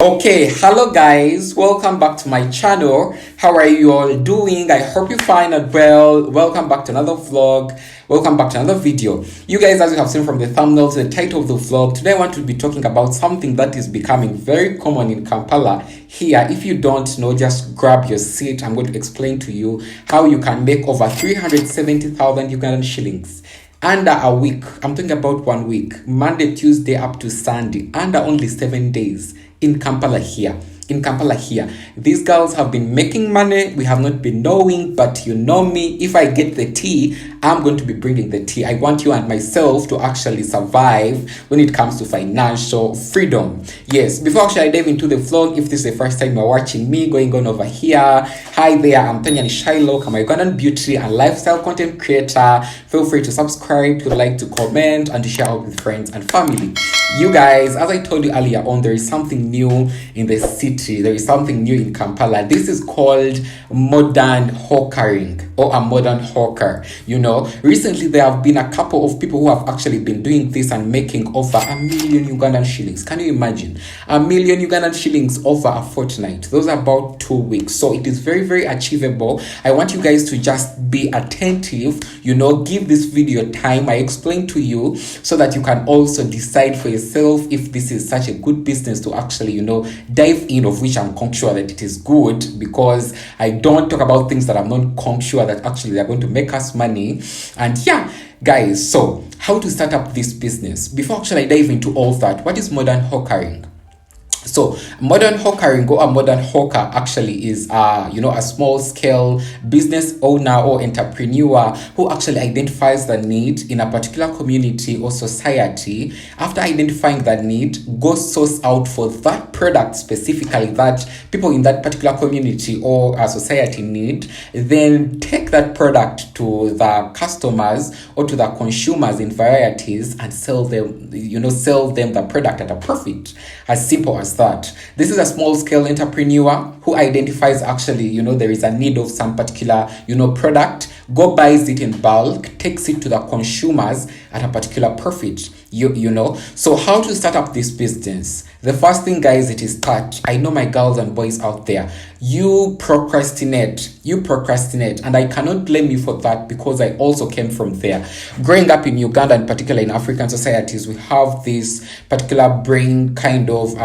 Okay, hello guys, welcome back to my channel. How are you all doing? I hope you find it well. Welcome back to another vlog. Welcome back to another video. You guys, as you have seen from the thumbnail to the title of the vlog, today I want to be talking about something that is becoming very common in Kampala. Here, if you don't know, just grab your seat. I'm going to explain to you how you can make over 370,000 Ugandan shillings under a week. I'm talking about 1 week, Monday, Tuesday up to Sunday, under only 7 days in Kampala here. These girls have been making money. We have not been knowing, but you know me. If I get the tea, I'm going to be bringing the tea. I want you and myself to actually survive when it comes to financial freedom. Yes, before actually I dive into the vlog, if this is the first time you're watching me, going on over here, hi there, I'm tanyanishailoc. I'm a Ugandan beauty and lifestyle content creator. Feel free to subscribe, to like, to comment, and to share out with friends and family. You guys, as I told you earlier on, there is something new in the city. There is something new in Kampala. This is called modern hawkering or a modern hawker. You know, recently there have been a couple of people who have actually been doing this and making over 1 million Ugandan shillings. Can you imagine? 1 million Ugandan shillings over a fortnight. Those are about 2 weeks. So it is very, very achievable. I want you guys to just be attentive, you know, give this video time. I explain to you so that you can also decide for yourself if this is such a good business to actually, you know, dive in, of which I'm sure that it is good, because I don't talk about things that I'm not sure that actually they're going to make us money. And yeah, guys, so how to start up this business? Before actually I dive into all that, what is modern hawkering? So modern hawkering or a modern hawker actually is you know, a small scale business owner or entrepreneur who actually identifies the need in a particular community or society. After identifying that need, goes source out for that product specifically that people in that particular community or society need, then take that product to the customers or to the consumers in varieties and sell them, you know, sell them the product at a profit. As simple as that. This is a small scale entrepreneur who identifies actually, you know, there is a need of some particular, you know, product, go buys it in bulk, takes it to the consumers at a particular profit. You know, so how to start up this business? The first thing, guys, it is start. I know my girls and boys out there, you procrastinate, and I cannot blame you for that, because I also came from there. Growing up in Uganda, and particularly in African societies, we have this particular brain kind of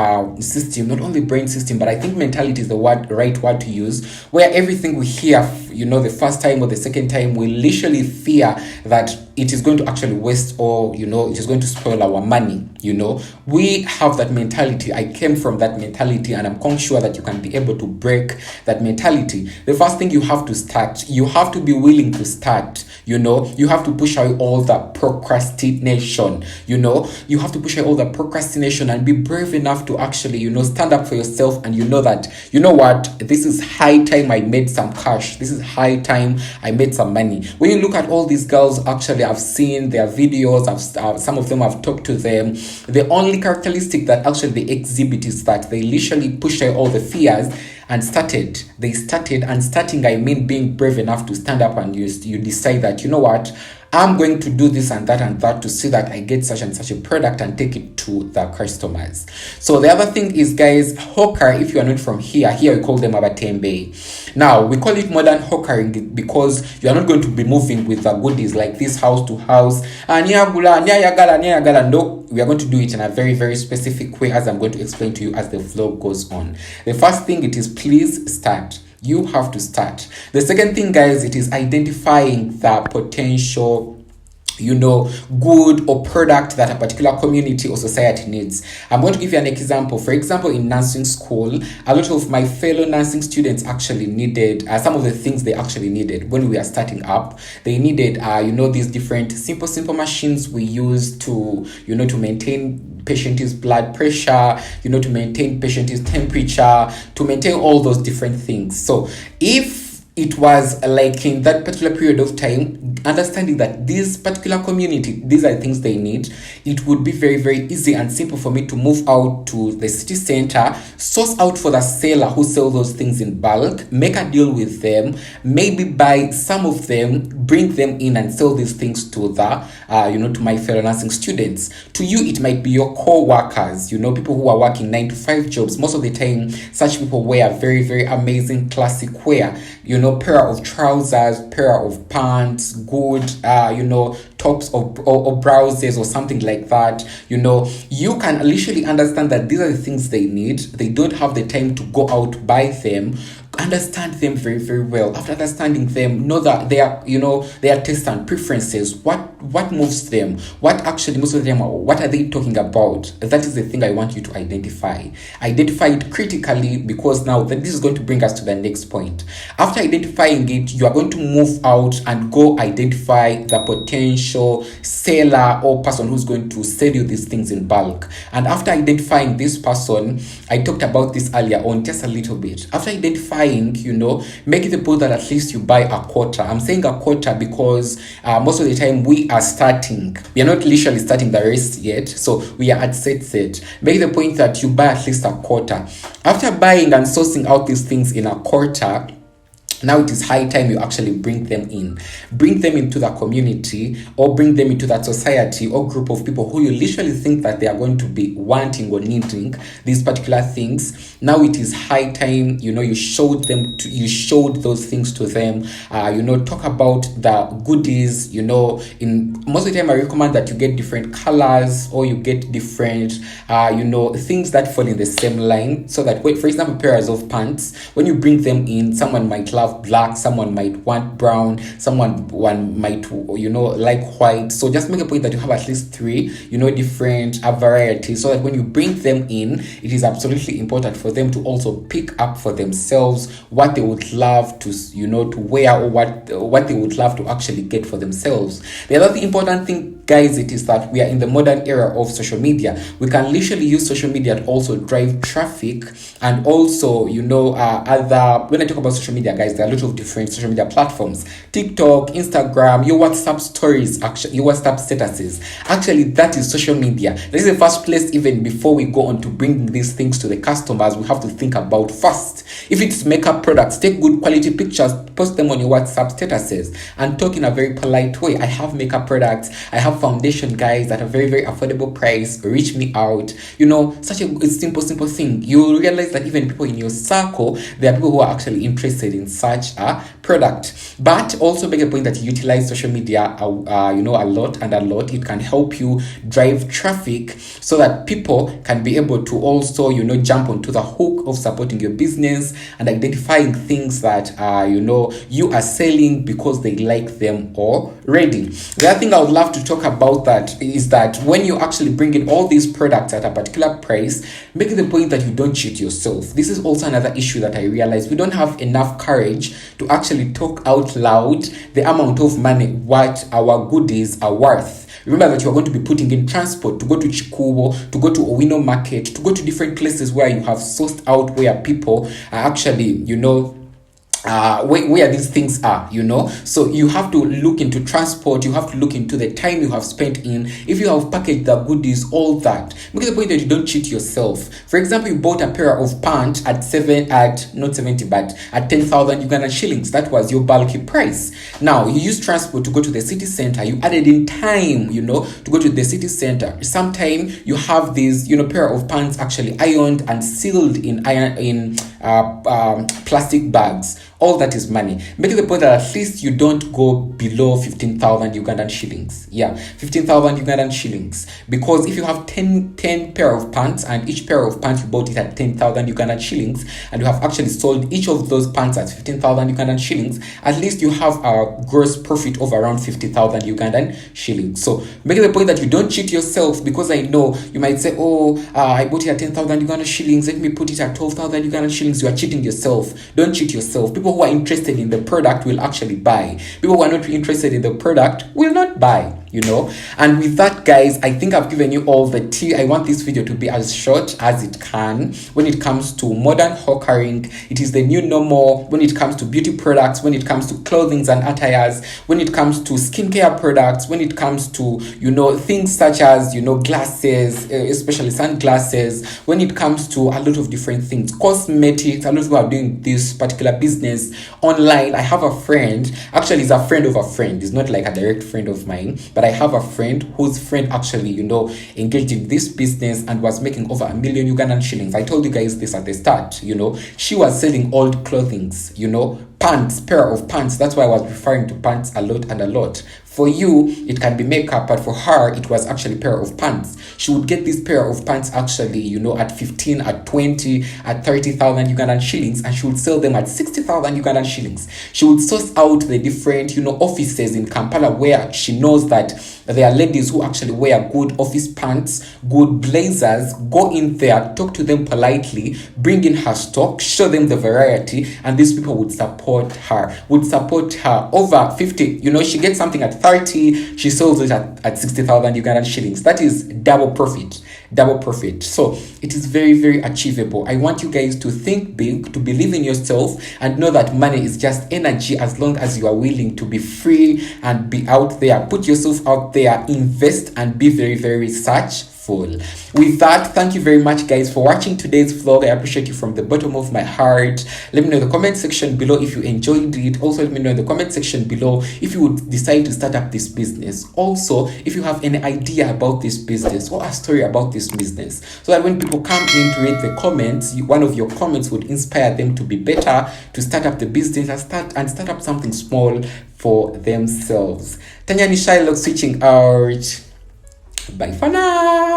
system, not only brain system, but I think mentality is the right word to use, where everything we hear, you know, the first time or the second time, we literally fear that it is going to actually waste, or, you know, it is going to spoil our money. You know, we have that mentality. I came from that mentality, and I'm sure that you can be able to break that mentality. The first thing, you have to start. You have to be willing to start. You know, you have to push away all the procrastination. You know, you have to push away all the procrastination and be brave enough to actually, you know, stand up for yourself, and you know that, you know what, this is high time I made some cash. This is high time I made some money. When you look at all these girls, actually, I've seen their videos. Some of them, I've talked to them. The only characteristic that actually they exhibit is that they literally push away all the fears and started. They started, and starting, I mean being brave enough to stand up, and you decide that, you know what, I'm going to do this and that to see that I get such and such a product and take it to the customers. So the other thing is, guys, hawker, if you are not from here we call them abatembe. Now, we call it modern hawkering because you are not going to be moving with the goodies like this house to house. And no, we are going to do it in a very, very specific way, as I'm going to explain to you as the vlog goes on. The first thing, it is please start. You have to start. The second thing, guys, it is identifying the potential, you know, good or product that a particular community or society needs. I'm going to give you an example. For example, in nursing school, a lot of my fellow nursing students actually needed some of the things they actually needed when we are starting up. They needed, you know, these different simple machines we use to, you know, to maintain patient's blood pressure, you know, to maintain patient's temperature, to maintain all those different things. So if it was like in that particular period of time, understanding that this particular community, these are things they need, it would be very, very easy and simple for me to move out to the city center, source out for the seller who sell those things in bulk, make a deal with them, maybe buy some of them, bring them in and sell these things to the to my fellow nursing students. To you, it might be your co-workers, people who are working 9 to 5 jobs. Most of the time, such people wear very, very amazing classic wear, pair of trousers, pair of pants, good, tops or blouses or something like that. You can literally understand that these are the things they need. They don't have the time to go out, buy them. Understand them very, very well. After understanding them, know that their tastes and preferences, what moves them, what actually most of them are, what are they talking about. That is the thing I want you to identify it critically, because now this is going to bring us to the next point. After identifying it, you are going to move out and go identify the potential seller or person who's going to sell you these things in bulk. And after identifying this person, I talked about this earlier on just a little bit. After identifying, make it a point that at least you buy a quarter. I'm saying a quarter because most of the time we are starting. We are not literally starting the rest yet. So we are at set. Make the point that you buy at least a quarter. After buying and sourcing out these things in a quarter, now it is high time you actually bring them into the community, or bring them into that society or group of people who you literally think that they are going to be wanting or needing these particular things. Now it is high time, you showed those things to them. Talk about the goodies. In most of the time, I recommend that you get different colors, or you get different, things that fall in the same line, so that, for example, pairs of pants, when you bring them in, someone might love black, someone might want brown, someone might like white. So just make a point that you have at least 3 different varieties, so that when you bring them in, it is absolutely important for them to also pick up for themselves what they would love to to wear, or what they would love to actually get for themselves. The other important thing, guys, it is that we are in the modern era of social media. We can literally use social media to also drive traffic, and also other, when I talk about social media, guys, there are a lot of different social media platforms: TikTok, Instagram, your WhatsApp stories, actually your WhatsApp statuses. Actually, that is social media. That is the first place. Even before we go on to bring these things to the customers, we have to think about first. If it's makeup products, take good quality pictures, post them on your WhatsApp statuses, and talk in a very polite way. I have makeup products, I have foundation, guys, at a very, very affordable price. Reach me out. Such a simple thing. You'll realize that even people in your circle, there are people who are actually interested in such a product. But also make a point that you utilize social media a lot. It can help you drive traffic, so that people can be able to also jump onto the hook of supporting your business and identifying things that you are selling because they like them already. The other thing I would love to talk about that is that when you actually bring in all these products at a particular price, make the point that you don't cheat yourself. This is also another issue that I realize. We don't have enough courage to actually talk out loud the amount of money what our goodies are worth. Remember that you are going to be putting in transport to go to Chikubo, to go to Owino Market, to go to different places where you have sourced out, where people are actually, where these things are, so you have to look into transport, you have to look into the time you have spent in, if you have packaged the goodies, all that. Make the point that you don't cheat yourself. For example, you bought a pair of pants at 10,000 Ugandan shillings. That was your bulky price. Now you use transport to go to the city center, you added in time, to go to the city center. Sometimes you have these, pair of pants actually ironed and sealed in plastic bags. All that is money. Make it the point that at least you don't go below 15,000 Ugandan shillings. 15,000 Ugandan shillings. Because if you have 10 pair of pants, and each pair of pants you bought it at 10,000 Ugandan shillings, and you have actually sold each of those pants at 15,000 Ugandan shillings, at least you have a gross profit of around 50,000 Ugandan shillings. So make it the point that you don't cheat yourself, because I know you might say, I bought it at 10,000 Ugandan shillings, let me put it at 12,000 Ugandan shillings. You are cheating yourself. Don't cheat yourself. People who are interested in the product will actually buy. People who are not interested in the product will not buy. you know. And with that, guys, I think I've given you all the tea. I want this video to be as short as it can. When it comes to modern hawkering, it is the new normal. When it comes to beauty products, when it comes to clothing and attires, when it comes to skincare products, when it comes to, you know, things such as, you know, glasses, especially sunglasses, when it comes to a lot of different things, cosmetics. A lot of people are doing this particular business online. I have a friend, actually he's a friend of a friend, he's not like a direct friend of mine, but I have a friend whose friend actually, you know, engaged in this business and was making over 1 million Ugandan shillings. I told you guys this at the start, you know. She was selling old clothings, you know, pants, pair of pants. That's why I was referring to pants a lot and a lot. For you, it can be makeup, but for her, it was actually pair of pants. She would get this pair of pants actually, you know, at 15, at 20, at 30,000 Ugandan shillings, and she would sell them at 60,000 Ugandan shillings. She would source out the different, you know, offices in Kampala where she knows that there are ladies who actually wear good office pants, good blazers. Go in there, talk to them politely, bring in her stock, show them the variety, and these people would support her, over 50. You know, she gets something at 30, she sells it at 60,000 Ugandan shillings. That is double profit. So it is very, very achievable. I want you guys to think big, to believe in yourself, and know that money is just energy as long as you are willing to be free and be out there. Put yourself out there, invest, and be very, very researchful. With that, thank you very much, guys, for watching today's vlog. I appreciate you from the bottom of my heart. Let me know in the comment section below if you enjoyed it. Also, let me know in the comment section below if you would decide to start up this business. Also, if you have any idea about this business or a story about this business, so that when people come in to read the comments, one of your comments would inspire them to be better, to start up the business and start up something small for themselves. Tanyanishailoc switching out. Bye for now.